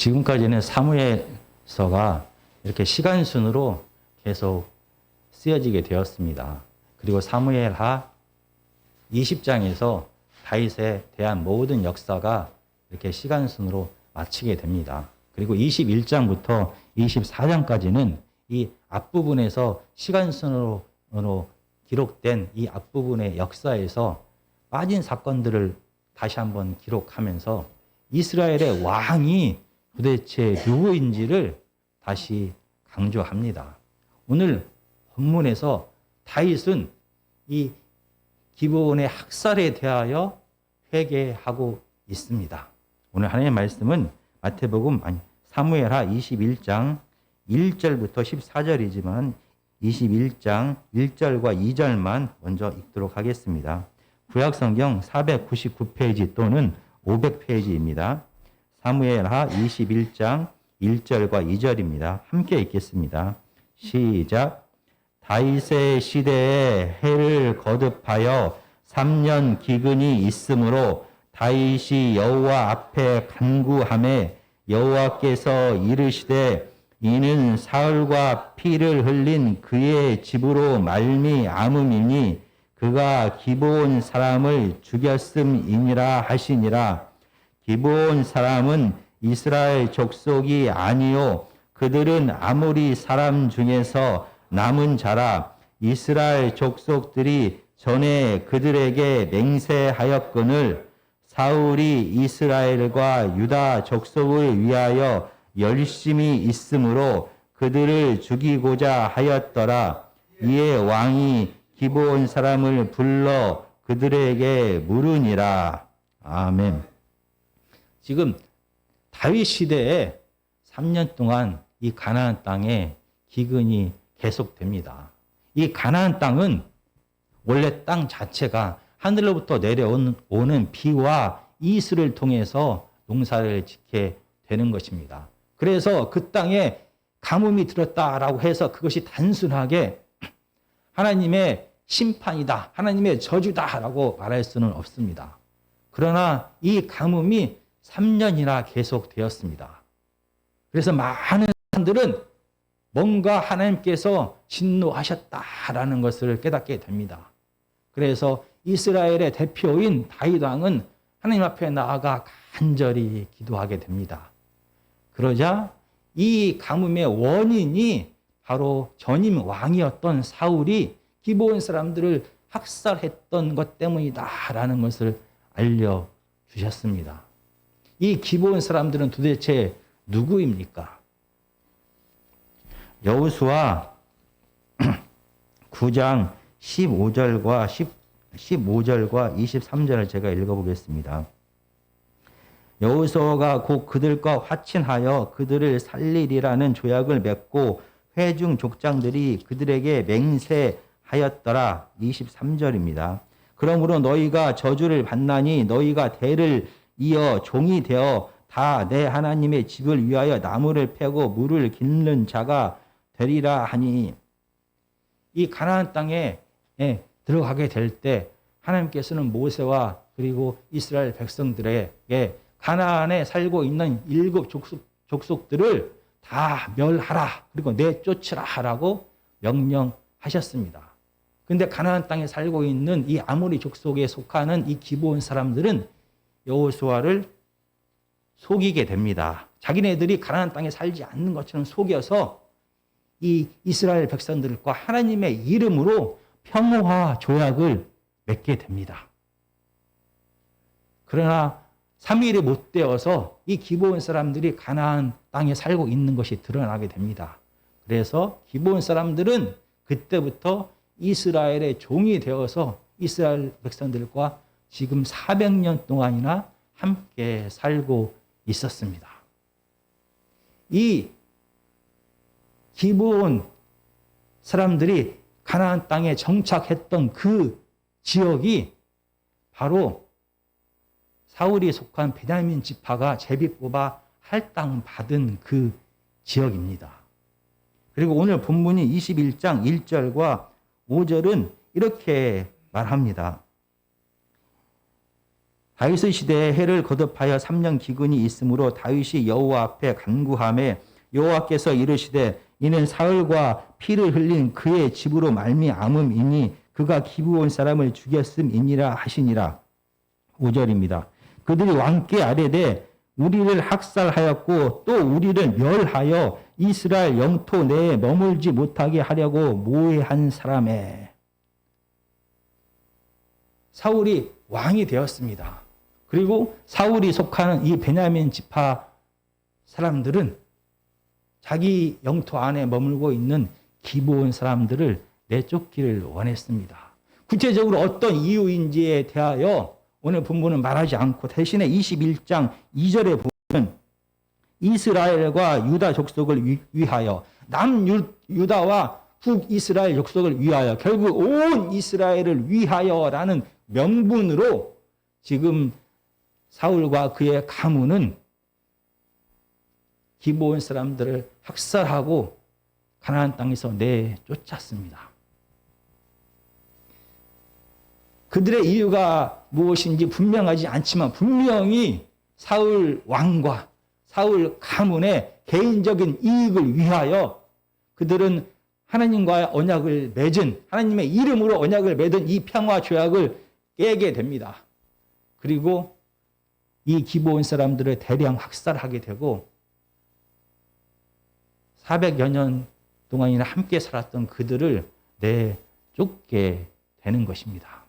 지금까지는 사무엘서가 이렇게 시간순으로 계속 쓰여지게 되었습니다. 그리고 사무엘하 20장에서 다윗에 대한 모든 역사가 이렇게 시간순으로 마치게 됩니다. 그리고 21장부터 24장까지는 이 앞부분에서 시간순으로 기록된 이 앞부분의 역사에서 빠진 사건들을 다시 한번 기록하면서 이스라엘의 왕이 도대체 누구인지를 다시 강조합니다. 오늘 본문에서 다윗은 이 기브온의 학살에 대하여 회개하고 있습니다. 오늘 하나님의 말씀은 마태복음 사무엘하 21장 1절부터 14절이지만 21장 1절과 2절만 먼저 읽도록 하겠습니다. 구약성경 499페이지 또는 500페이지입니다. 사무엘하 21장 1절과 2절입니다. 함께 읽겠습니다. 시작. 다윗의 시대에 해를 거듭하여 3년 기근이 있으므로 다윗이 여호와 앞에 간구하매 여호와께서 이르시되 이는 사울과 피를 흘린 그의 집으로 말미암음이니 그가 기브온 사람을 죽였음이니라 하시니라. 기브온 사람은 이스라엘 족속이 아니요 그들은 아모리 사람 중에서 남은 자라. 이스라엘 족속들이 전에 그들에게 맹세하였거늘 사울이 이스라엘과 유다 족속을 위하여 열심히 있으므로 그들을 죽이고자 하였더라. 이에 왕이 기브온 사람을 불러 그들에게 물으니라. 아멘. 지금 다윗 시대에 3년 동안 이 가나안 땅에 기근이 계속됩니다. 이 가나안 땅은 원래 땅 자체가 하늘로부터 내려오는 비와 이슬을 통해서 농사를 짓게 되는 것입니다. 그래서 그 땅에 가뭄이 들었다라고 해서 그것이 단순하게 하나님의 심판이다, 하나님의 저주다라고 말할 수는 없습니다. 그러나 이 가뭄이 3년이나 계속되었습니다. 그래서 많은 사람들은 뭔가 하나님께서 진노하셨다라는 것을 깨닫게 됩니다. 그래서 이스라엘의 대표인 다윗 왕은 하나님 앞에 나아가 간절히 기도하게 됩니다. 그러자 이 가뭄의 원인이 바로 전임 왕이었던 사울이 기브온 사람들을 학살했던 것 때문이다라는 것을 알려주셨습니다. 이 기브온 사람들은 도대체 누구입니까? 여호수아 9장 15절과 23절을 제가 읽어보겠습니다. 여호수아가 곧 그들과 화친하여 그들을 살리리라는 조약을 맺고 회중 족장들이 그들에게 맹세하였더라. 23절입니다. 그러므로 너희가 저주를 받나니 너희가 대를 이어 종이 되어 다 내 하나님의 집을 위하여 나무를 패고 물을 깃는 자가 되리라 하니. 이 가나안 땅에 들어가게 될 때 하나님께서는 모세와 그리고 이스라엘 백성들에게 가나안에 살고 있는 7 족속들을 다 멸하라, 그리고 내쫓으라 하라고 명령하셨습니다. 그런데 가나안 땅에 살고 있는 이 아모리 족속에 속하는 이 기브온 사람들은 여호수아를 속이게 됩니다. 자기네들이 가나안 땅에 살지 않는 것처럼 속여서 이 이스라엘 백성들과 하나님의 이름으로 평화 조약을 맺게 됩니다. 그러나 3일이 못 되어서 이 기브온 사람들이 가나안 땅에 살고 있는 것이 드러나게 됩니다. 그래서 기브온 사람들은 그때부터 이스라엘의 종이 되어서 이스라엘 백성들과 지금 400년 동안이나 함께 살고 있었습니다. 이 기브온 사람들이 가나안 땅에 정착했던 그 지역이 바로 사울이 속한 베냐민 지파가 제비 뽑아 할당 받은 그 지역입니다. 그리고 오늘 본문이 21장 1절과 5절은 이렇게 말합니다. 다윗의 시대에 해를 거듭하여 3년 기근이 있으므로 다윗이 여호와 앞에 간구하매 여호와께서 이르시되 이는 사울과 피를 흘린 그의 집으로 말미암음이니 그가 기브온 사람을 죽였음이니라 하시니라. 5절입니다. 그들이 왕께 아뢰되 우리를 학살하였고 또 우리를 멸하여 이스라엘 영토 내에 머물지 못하게 하려고 모해한 사람에. 사울이 왕이 되었습니다. 그리고 사울이 속하는 이 베냐민 지파 사람들은 자기 영토 안에 머물고 있는 기브온 사람들을 내쫓기를 원했습니다. 구체적으로 어떤 이유인지에 대하여 오늘 본문은 말하지 않고 대신에 21장 2절에 보면 이스라엘과 유다 족속을 위하여 남유다와 북이스라엘 족속을 위하여 결국 온 이스라엘을 위하여라는 명분으로 지금 사울과 그의 가문은 기브온 사람들을 학살하고 가나안 땅에서 내쫓았습니다. 그들의 이유가 무엇인지 분명하지 않지만 분명히 사울 왕과 사울 가문의 개인적인 이익을 위하여 그들은 하나님과의 언약을 맺은 하나님의 이름으로 언약을 맺은 이 평화 조약을 깨게 됩니다. 그리고 이 기브온 사람들을 대량 학살하게 되고 400여 년 동안이나 함께 살았던 그들을 내쫓게 되는 것입니다.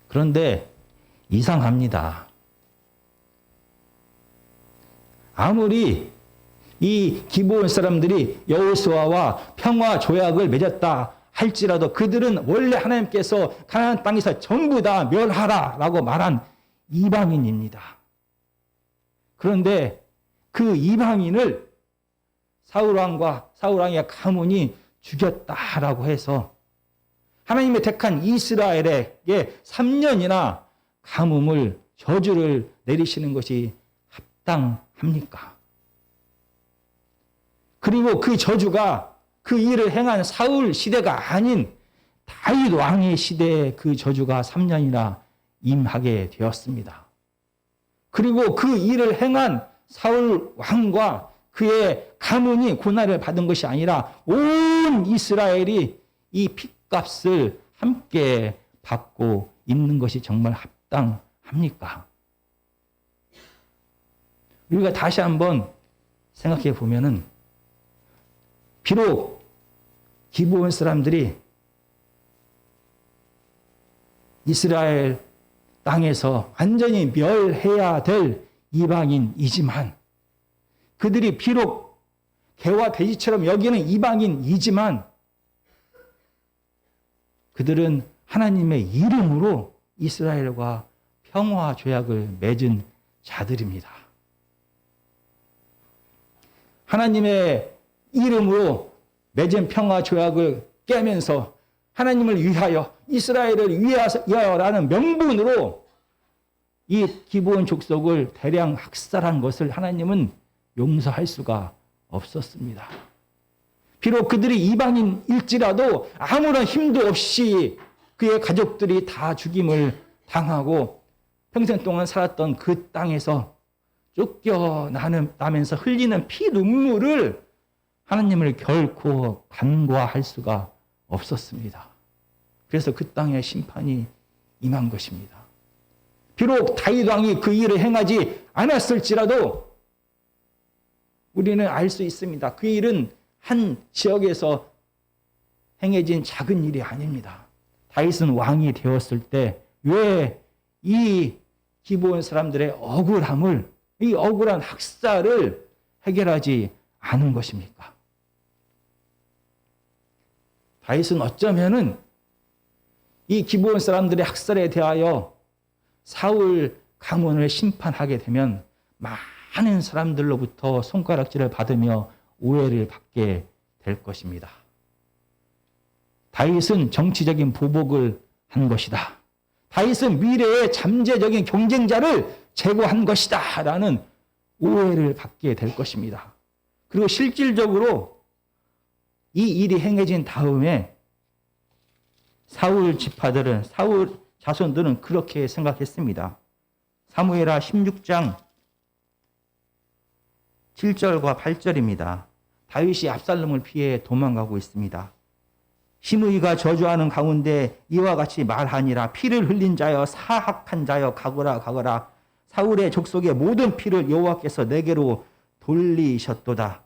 그런데 이상합니다. 아무리 이 기브온 사람들이 여호수아와 평화 조약을 맺었다 할지라도 그들은 원래 하나님께서 가나안 땅에서 전부 다 멸하라라고 말한 이방인입니다. 그런데 그 이방인을 사울왕과 사울왕의 가문이 죽였다라고 해서 하나님의 택한 이스라엘에게 3년이나 가뭄을 저주를 내리시는 것이 합당합니까? 그리고 그 저주가 그 일을 행한 사울 시대가 아닌 다윗 왕의 시대에 그 저주가 3년이나 임하게 되었습니다. 그리고 그 일을 행한 사울 왕과 그의 가문이 고난을 받은 것이 아니라 온 이스라엘이 이 핏값을 함께 받고 있는 것이 정말 합당합니까? 우리가 다시 한번 생각해 보면은 비록 기브온 사람들이 이스라엘 땅에서 완전히 멸해야 될 이방인이지만 그들이 비록 개와 돼지처럼 여기는 이방인이지만 그들은 하나님의 이름으로 이스라엘과 평화 조약을 맺은 자들입니다. 하나님의 이름으로 맺은 평화 조약을 깨면서 하나님을 위하여 이스라엘을 위하여라는 명분으로 이 기브온 족속을 대량 학살한 것을 하나님은 용서할 수가 없었습니다. 비록 그들이 이방인일지라도 아무런 힘도 없이 그의 가족들이 다 죽임을 당하고 평생 동안 살았던 그 땅에서 쫓겨나면서 흘리는 피 눈물을 하나님을 결코 간과할 수가 없었습니다. 그래서 그 땅에 심판이 임한 것입니다. 비록 다윗 왕이 그 일을 행하지 않았을지라도 우리는 알 수 있습니다. 그 일은 한 지역에서 행해진 작은 일이 아닙니다. 다윗은 왕이 되었을 때 왜 이 기브온 사람들의 억울함을, 이 억울한 학살을 해결하지 않은 것입니까? 다윗은 어쩌면은 이 기브온 사람들의 학살에 대하여 사울 가문을 심판하게 되면 많은 사람들로부터 손가락질을 받으며 오해를 받게 될 것입니다. 다윗은 정치적인 보복을 한 것이다. 다윗은 미래의 잠재적인 경쟁자를 제거한 것이다. 라는 오해를 받게 될 것입니다. 그리고 실질적으로 이 일이 행해진 다음에 사울 지파들은, 사울 자손들은 그렇게 생각했습니다. 사무엘하 16장 7절과 8절입니다. 다윗이 압살롬을 피해 도망가고 있습니다. 시므이가 저주하는 가운데 이와 같이 말하니라. 피를 흘린 자여 사악한 자여 가거라 가거라. 사울의 족속의 모든 피를 여호와께서 내게로 돌리셨도다.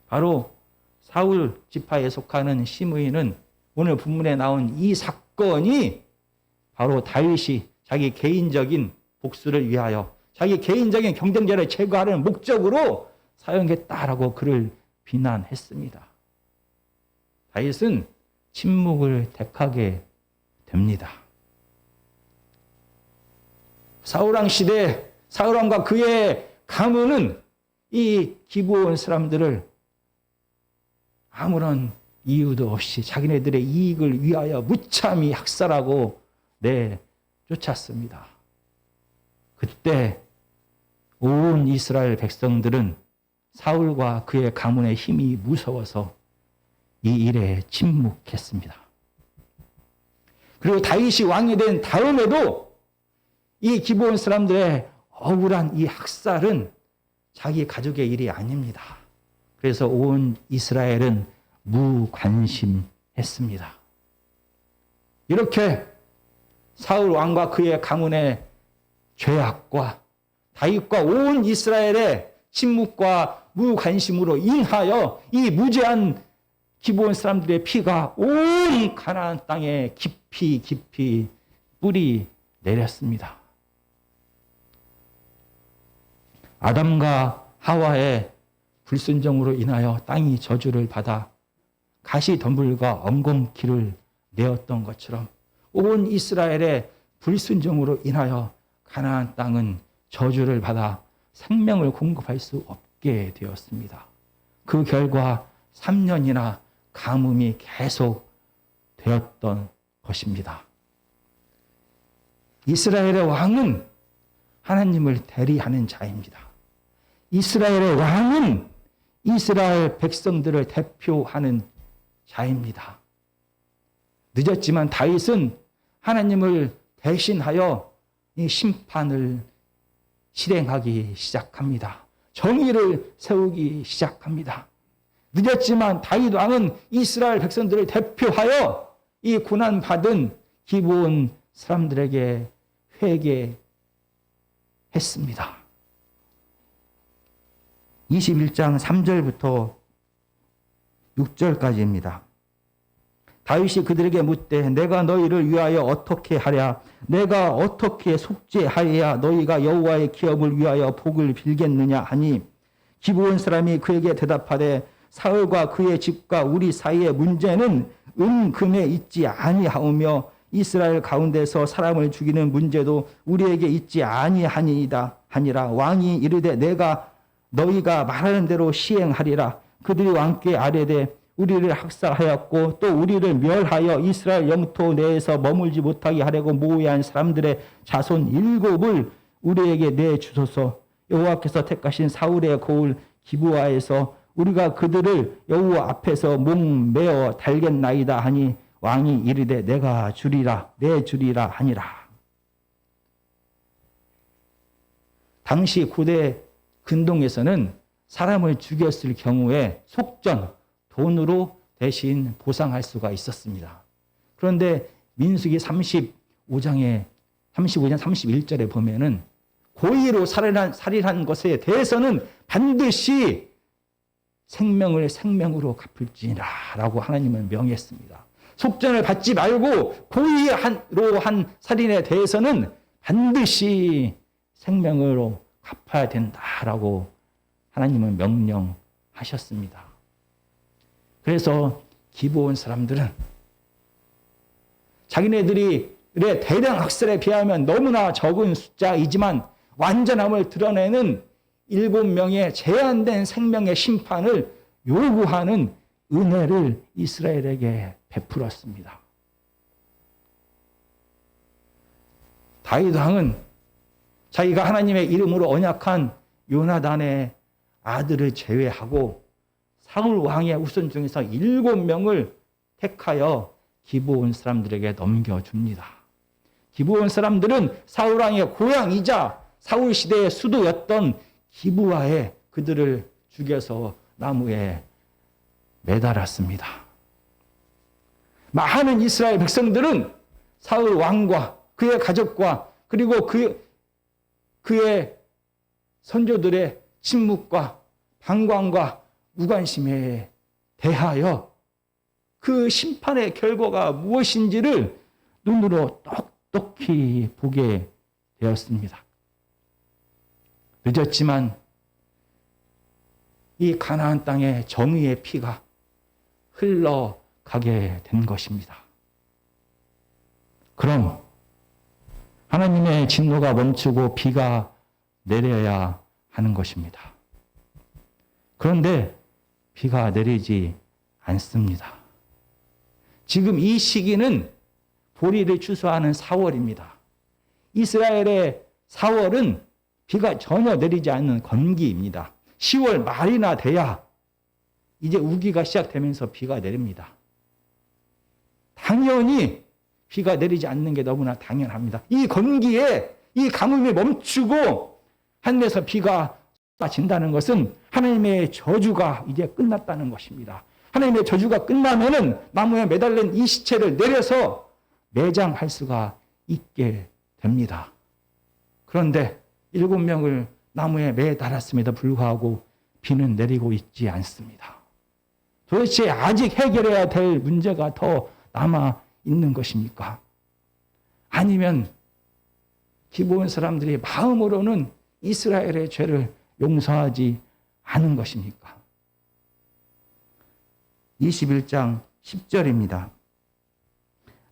바로 사울 지파에 속하는 시므이는 오늘 본문에 나온 이 사건이 바로 다윗이 자기 개인적인 복수를 위하여 자기 개인적인 경쟁자를 제거하는 목적으로 사용했다라고 그를 비난했습니다. 다윗은 침묵을 택하게 됩니다. 사울왕 시대 사울왕과 그의 가문은 이 기브온 사람들을 아무런 이유도 없이 자기네들의 이익을 위하여 무참히 학살하고 내쫓았습니다. 그때 온 이스라엘 백성들은 사울과 그의 가문의 힘이 무서워서 이 일에 침묵했습니다. 그리고 다윗이 왕이 된 다음에도 이 기브온 사람들의 억울한 이 학살은 자기 가족의 일이 아닙니다. 그래서 온 이스라엘은 무관심했습니다. 이렇게 사울 왕과 그의 가문의 죄악과 다윗과 온 이스라엘의 침묵과 무관심으로 인하여 이 무죄한 기브온 사람들의 피가 온 가나안 땅에 깊이 깊이 뿌리 내렸습니다. 아담과 하와의 불순종으로 인하여 땅이 저주를 받아 가시덤불과 엉겅퀴를 내었던 것처럼 온 이스라엘의 불순종으로 인하여 가나안 땅은 저주를 받아 생명을 공급할 수 없게 되었습니다. 그 결과 3년이나 가뭄이 계속 되었던 것입니다. 이스라엘의 왕은 하나님을 대리하는 자입니다. 이스라엘의 왕은 이스라엘 백성들을 대표하는 자입니다. 늦었지만 다윗은 하나님을 대신하여 이 심판을 실행하기 시작합니다. 정의를 세우기 시작합니다. 늦었지만 다윗 왕은 이스라엘 백성들을 대표하여 이 고난받은 기브온 사람들에게 회개했습니다. 21장 3절부터 6절까지입니다. 다윗이 그들에게 묻되 내가 너희를 위하여 어떻게 하랴? 내가 어떻게 속죄하여야 너희가 여호와의 기업을 위하여 복을 빌겠느냐 하니 기브온 사람이 그에게 대답하되 사울과 그의 집과 우리 사이의 문제는 은금에 있지 아니하오며 이스라엘 가운데서 사람을 죽이는 문제도 우리에게 있지 아니하니이다 하니라. 왕이 이르되 내가 너희가 말하는 대로 시행하리라. 그들이 왕께 아뢰되 우리를 학살하였고 또 우리를 멸하여 이스라엘 영토 내에서 머물지 못하게 하려고 모의한 사람들의 자손 7을 우리에게 내주소서. 여호와께서 택하신 사울의 고을 기브아에서 우리가 그들을 여호와 앞에서 목매어 달겠나이다 하니 왕이 이르되 내가 주리라 내주리라 하니라. 당시 고대 근동에서는 사람을 죽였을 경우에 속전, 돈으로 대신 보상할 수가 있었습니다. 그런데 민수기 35장 31절에 보면은 고의로 살인한 것에 대해서는 반드시 생명을 생명으로 갚을지니라라고 하나님은 명했습니다. 속전을 받지 말고 고의로 한 살인에 대해서는 반드시 생명으로 갚아야 된다라고 하나님은 명령하셨습니다. 그래서 기브온 사람들은 자기네들의 대량 학살에 비하면 너무나 적은 숫자이지만 완전함을 드러내는 7명의 제한된 생명의 심판을 요구하는 은혜를 이스라엘에게 베풀었습니다. 다윗 왕은 자기가 하나님의 이름으로 언약한 요나단의 아들을 제외하고 사울 왕의 후손 중에서 7명을 택하여 기브온 사람들에게 넘겨줍니다. 기브온 사람들은 사울 왕의 고향이자 사울 시대의 수도였던 기브아에 그들을 죽여서 나무에 매달았습니다. 많은 이스라엘 백성들은 사울 왕과 그의 가족과 그리고 그의 선조들의 침묵과 방관과 무관심에 대하여 그 심판의 결과가 무엇인지를 눈으로 똑똑히 보게 되었습니다. 늦었지만 이 가나안 땅에 정의의 피가 흘러가게 된 것입니다. 그럼 하나님의 진노가 멈추고 비가 내려야 하는 것입니다. 그런데 비가 내리지 않습니다. 지금 이 시기는 보리를 추수하는 4월입니다. 이스라엘의 4월은 비가 전혀 내리지 않는 건기입니다. 10월 말이나 돼야 이제 우기가 시작되면서 비가 내립니다. 당연히 비가 내리지 않는 게 너무나 당연합니다. 이 건기에 이 가뭄이 멈추고 하늘에서 비가 쏟아진다는 것은 하나님의 저주가 이제 끝났다는 것입니다. 하나님의 저주가 끝나면은 나무에 매달린 이 시체를 내려서 매장할 수가 있게 됩니다. 그런데 7명을 나무에 매달았음에도 불구하고 비는 내리고 있지 않습니다. 도대체 아직 해결해야 될 문제가 더 남아 있는 것입니까? 아니면 기브온 사람들이 마음으로는 이스라엘의 죄를 용서하지 않은 것입니까? 21장 10절입니다.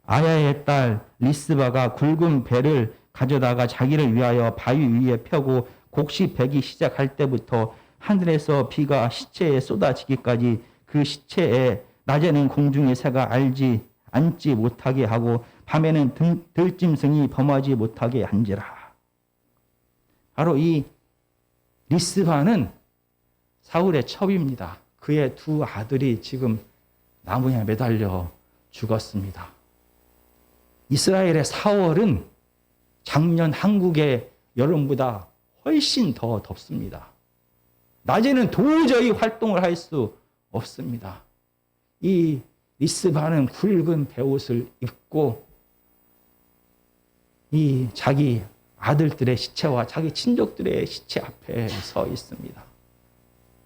아야의 딸 리스바가 굵은 배를 가져다가 자기를 위하여 바위 위에 펴고 곡식 배기 시작할 때부터 하늘에서 비가 시체에 쏟아지기까지 그 시체에 낮에는 공중의 새가 앉지 못하게 하고 밤에는 들짐승이 범하지 못하게 한지라. 바로 이 리스바는 사울의 첩입니다. 그의 2 아들이 지금 나무에 매달려 죽었습니다. 이스라엘의 4월은 작년 한국의 여름보다 훨씬 더 덥습니다. 낮에는 도저히 활동을 할 수 없습니다. 이 리스바는 굵은 베옷을 입고 이 자기 아들들의 시체와 자기 친족들의 시체 앞에 서 있습니다.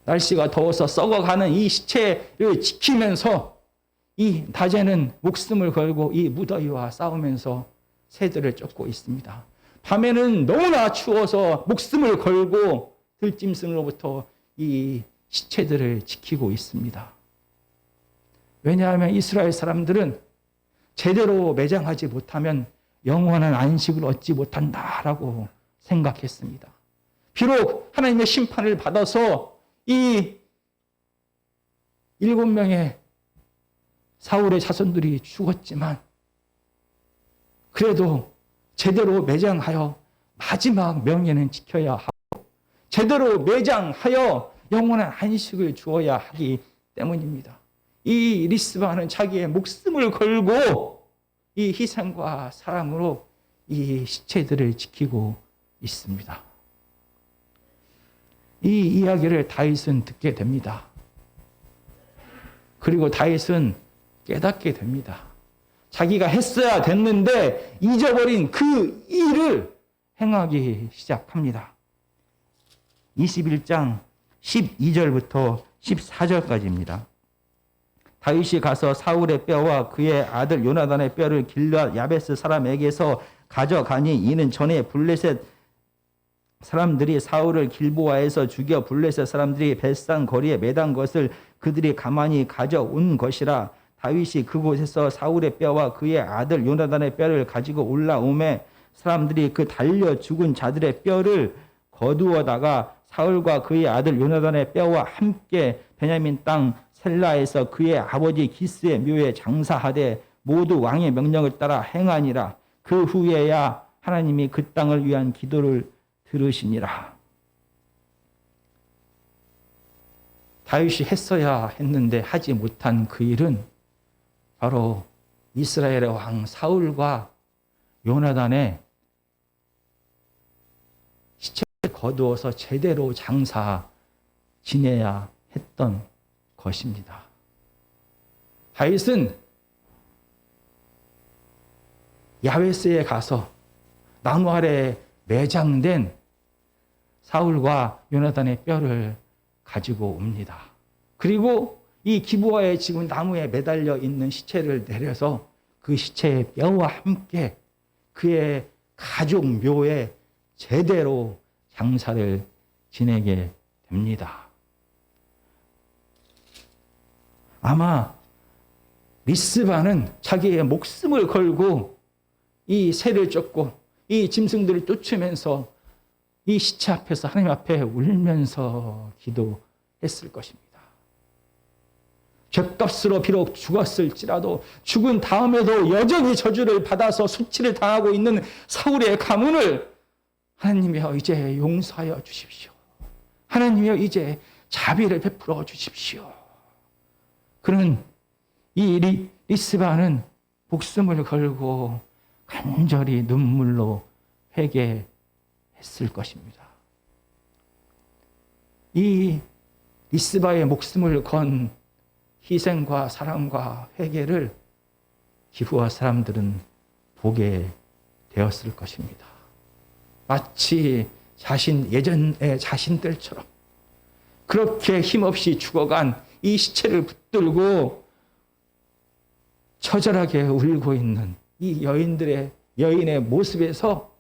날씨가 더워서 썩어가는 이 시체를 지키면서 이 낮에는 목숨을 걸고 이 무더위와 싸우면서 새들을 쫓고 있습니다. 밤에는 너무나 추워서 목숨을 걸고 들짐승으로부터 이 시체들을 지키고 있습니다. 왜냐하면 이스라엘 사람들은 제대로 매장하지 못하면 영원한 안식을 얻지 못한다라고 생각했습니다. 비록 하나님의 심판을 받아서 이 7명의 사울의 자손들이 죽었지만 그래도 제대로 매장하여 마지막 명예는 지켜야 하고 제대로 매장하여 영원한 안식을 주어야 하기 때문입니다. 이 리스바는 자기의 목숨을 걸고 이 희생과 사랑으로 이 시체들을 지키고 있습니다. 이 이야기를 다윗은 듣게 됩니다. 그리고 다윗은 깨닫게 됩니다. 자기가 했어야 됐는데 잊어버린 그 일을 행하기 시작합니다. 21장 12절부터 14절까지입니다. 다윗이 가서 사울의 뼈와 그의 아들 요나단의 뼈를 길르앗 야베스 사람에게서 가져가니 이는 전에 블레셋 사람들이 사울을 길보아에서 죽여 블레셋 사람들이 벳산 거리에 매단 것을 그들이 가만히 가져온 것이라. 다윗이 그곳에서 사울의 뼈와 그의 아들 요나단의 뼈를 가지고 올라오매 사람들이 그 달려 죽은 자들의 뼈를 거두어다가 사울과 그의 아들 요나단의 뼈와 함께 베냐민 땅 셀라에서 그의 아버지 기스의 묘에 장사하되 모두 왕의 명령을 따라 행하니라. 그 후에야 하나님이 그 땅을 위한 기도를 들으시니라. 다윗이 했어야 했는데 하지 못한 그 일은 바로 이스라엘의 왕 사울과 요나단의 시체를 거두어서 제대로 장사 지내야 했던 것입니다. 다윗은 야베스에 가서 나무 아래에 매장된 사울과 요나단의 뼈를 가지고 옵니다. 그리고 이 기브아에 지금 나무에 매달려 있는 시체를 내려서 그 시체의 뼈와 함께 그의 가족 묘에 제대로 장사를 지내게 됩니다. 아마 리스바는 자기의 목숨을 걸고 이 새를 쫓고 이 짐승들을 쫓으면서 이 시체 앞에서 하나님 앞에 울면서 기도했을 것입니다. 죗값으로 비록 죽었을지라도 죽은 다음에도 여전히 저주를 받아서 수치를 당하고 있는 사울의 가문을 하나님이여 이제 용서하여 주십시오. 하나님이여 이제 자비를 베풀어 주십시오. 그는 이 리스바는 목숨을 걸고 간절히 눈물로 회개했을 것입니다. 이 리스바의 목숨을 건 희생과 사랑과 회개를 기브아 사람들은 보게 되었을 것입니다. 마치 예전의 자신들처럼 그렇게 힘없이 죽어간 이 시체를 붙들고 처절하게 울고 있는 이 여인의 모습에서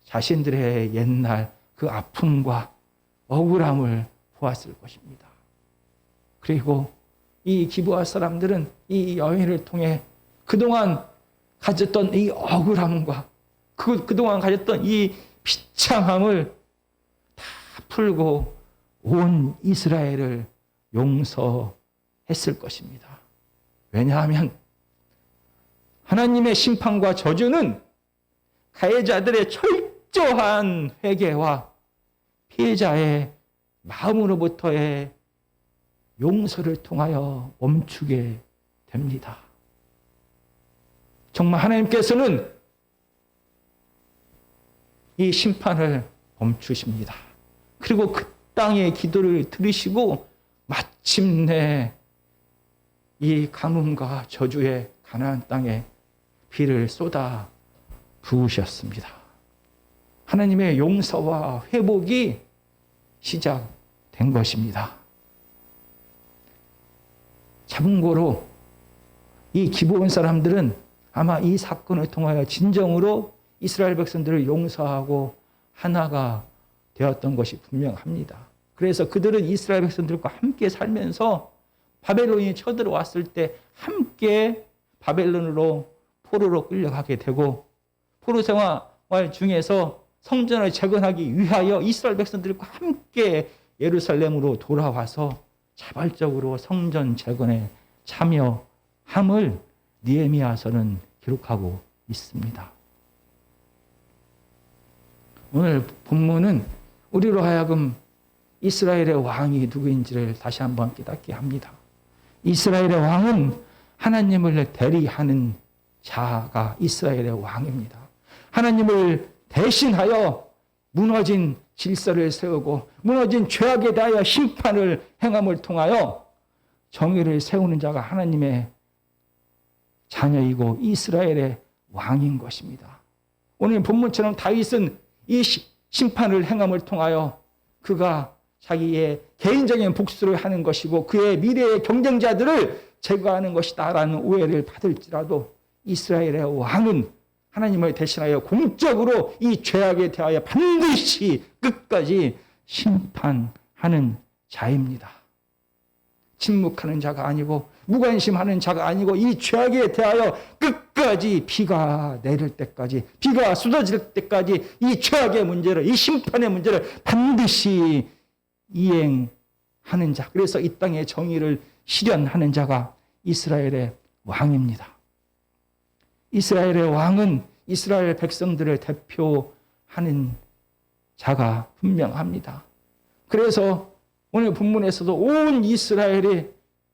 자신들의 옛날 그 아픔과 억울함을 보았을 것입니다. 그리고 이 기브아 사람들은 이 여인을 통해 그동안 가졌던 이 억울함과 그동안 가졌던 이 비참함을 다 풀고 온 이스라엘을 용서했을 것입니다. 왜냐하면 하나님의 심판과 저주는 가해자들의 철저한 회개와 피해자의 마음으로부터의 용서를 통하여 멈추게 됩니다. 정말 하나님께서는 이 심판을 멈추십니다. 그리고 그 땅의 기도를 들으시고 마침내 이 가뭄과 저주의 가나안 땅에 비를 쏟아 부으셨습니다. 하나님의 용서와 회복이 시작된 것입니다. 참고로 이 기브온 사람들은 아마 이 사건을 통하여 진정으로 이스라엘 백성들을 용서하고 하나가 되었던 것이 분명합니다. 그래서 그들은 이스라엘 백성들과 함께 살면서 바벨론이 쳐들어왔을 때 함께 바벨론으로 포로로 끌려가게 되고 포로 생활 중에서 성전을 재건하기 위하여 이스라엘 백성들과 함께 예루살렘으로 돌아와서 자발적으로 성전 재건에 참여함을 느헤미야서는 기록하고 있습니다. 오늘 본문은 우리로 하여금 이스라엘의 왕이 누구인지를 다시 한번 깨닫게 합니다. 이스라엘의 왕은 하나님을 대리하는 자가 이스라엘의 왕입니다. 하나님을 대신하여 무너진 질서를 세우고 무너진 죄악에 대하여 심판을 행함을 통하여 정의를 세우는 자가 하나님의 자녀이고 이스라엘의 왕인 것입니다. 오늘 본문처럼 다윗은 이 심판을 행함을 통하여 그가 자기의 개인적인 복수를 하는 것이고 그의 미래의 경쟁자들을 제거하는 것이다라는 오해를 받을지라도 이스라엘의 왕은 하나님을 대신하여 공적으로 이 죄악에 대하여 반드시 끝까지 심판하는 자입니다. 침묵하는 자가 아니고 무관심하는 자가 아니고 이 죄악에 대하여 끝까지 비가 내릴 때까지 비가 쏟아질 때까지 이 죄악의 문제를 이 심판의 문제를 반드시 이행하는 자. 그래서 이 땅의 정의를 실현하는 자가 이스라엘의 왕입니다. 이스라엘의 왕은 이스라엘 백성들을 대표하는 자가 분명합니다. 그래서 오늘 본문에서도 온 이스라엘이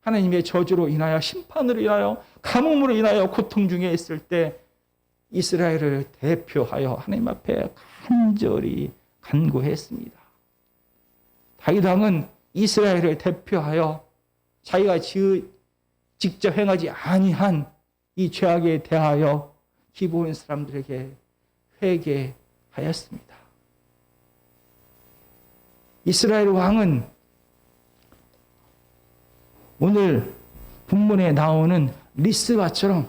하나님의 저주로 인하여 심판으로 인하여 가뭄으로 인하여 고통 중에 있을 때 이스라엘을 대표하여 하나님 앞에 간절히 간구했습니다. 다윗 왕은 이스라엘을 대표하여 자기가 직접 행하지 아니한 이 죄악에 대하여 기브온 사람들에게 회개하였습니다. 이스라엘 왕은 오늘 본문에 나오는 리스바처럼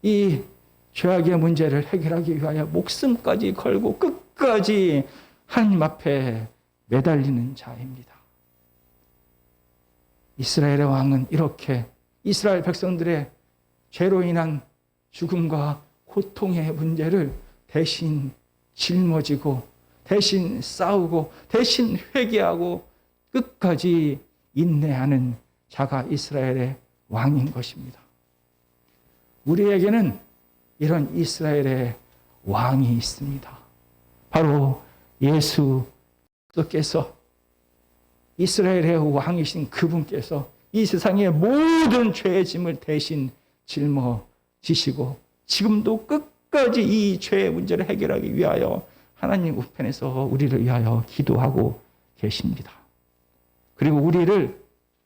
이 죄악의 문제를 해결하기 위하여 목숨까지 걸고 끝까지 하나님 앞에 매달리는 자입니다. 이스라엘의 왕은 이렇게 이스라엘 백성들의 죄로 인한 죽음과 고통의 문제를 대신 짊어지고 대신 싸우고 대신 회개하고 끝까지 인내하는 자가 이스라엘의 왕인 것입니다. 우리에게는 이런 이스라엘의 왕이 있습니다. 바로 예수께서 이스라엘의 왕이신 그분께서 이 세상의 모든 죄의 짐을 대신 짊어지시고 지금도 끝까지 이 죄의 문제를 해결하기 위하여 하나님 우편에서 우리를 위하여 기도하고 계십니다. 그리고 우리를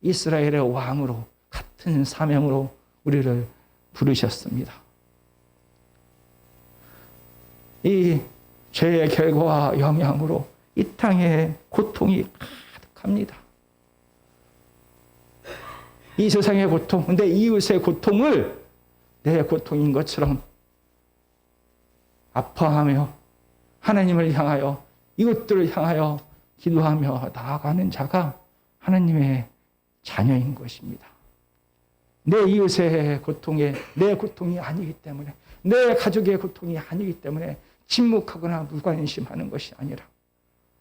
이스라엘의 왕으로 같은 사명으로 우리를 부르셨습니다. 이 죄의 결과와 영향으로 이 땅에 고통이 가득합니다. 이 세상의 고통, 내 이웃의 고통을 내 고통인 것처럼 아파하며 하나님을 향하여 이것들을 향하여 기도하며 나아가는 자가 하나님의 자녀인 것입니다. 내 이웃의 고통에 내 고통이 아니기 때문에 내 가족의 고통이 아니기 때문에 침묵하거나 무관심하는 것이 아니라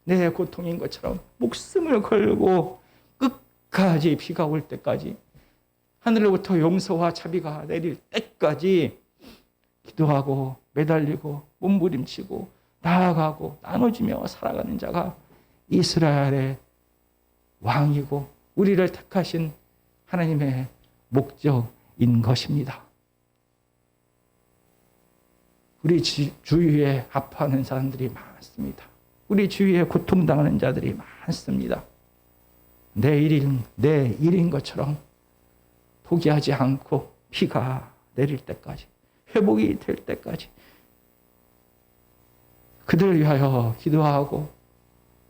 내 고통인 것처럼 목숨을 걸고 끝까지 비가 올 때까지 하늘로부터 용서와 자비가 내릴 때까지 기도하고 매달리고 몸부림치고 나아가고 나눠주며 살아가는 자가 이스라엘의 왕이고 우리를 택하신 하나님의 목적인 것입니다. 우리 주위에 아파하는 사람들이 많습니다. 우리 주위에 고통당하는 자들이 많습니다. 내 일인 것처럼 포기하지 않고 비가 내릴 때까지 회복이 될 때까지 그들을 위하여 기도하고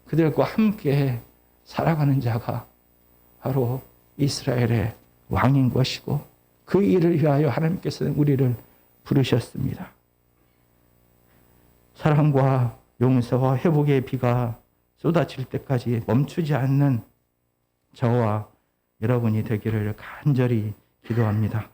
그들과 함께 살아가는 자가 바로 이스라엘의 왕인 것이고 그 일을 위하여 하나님께서는 우리를 부르셨습니다. 사랑과 용서와 회복의 비가 쏟아질 때까지 멈추지 않는 저와 여러분이 되기를 간절히 기도합니다.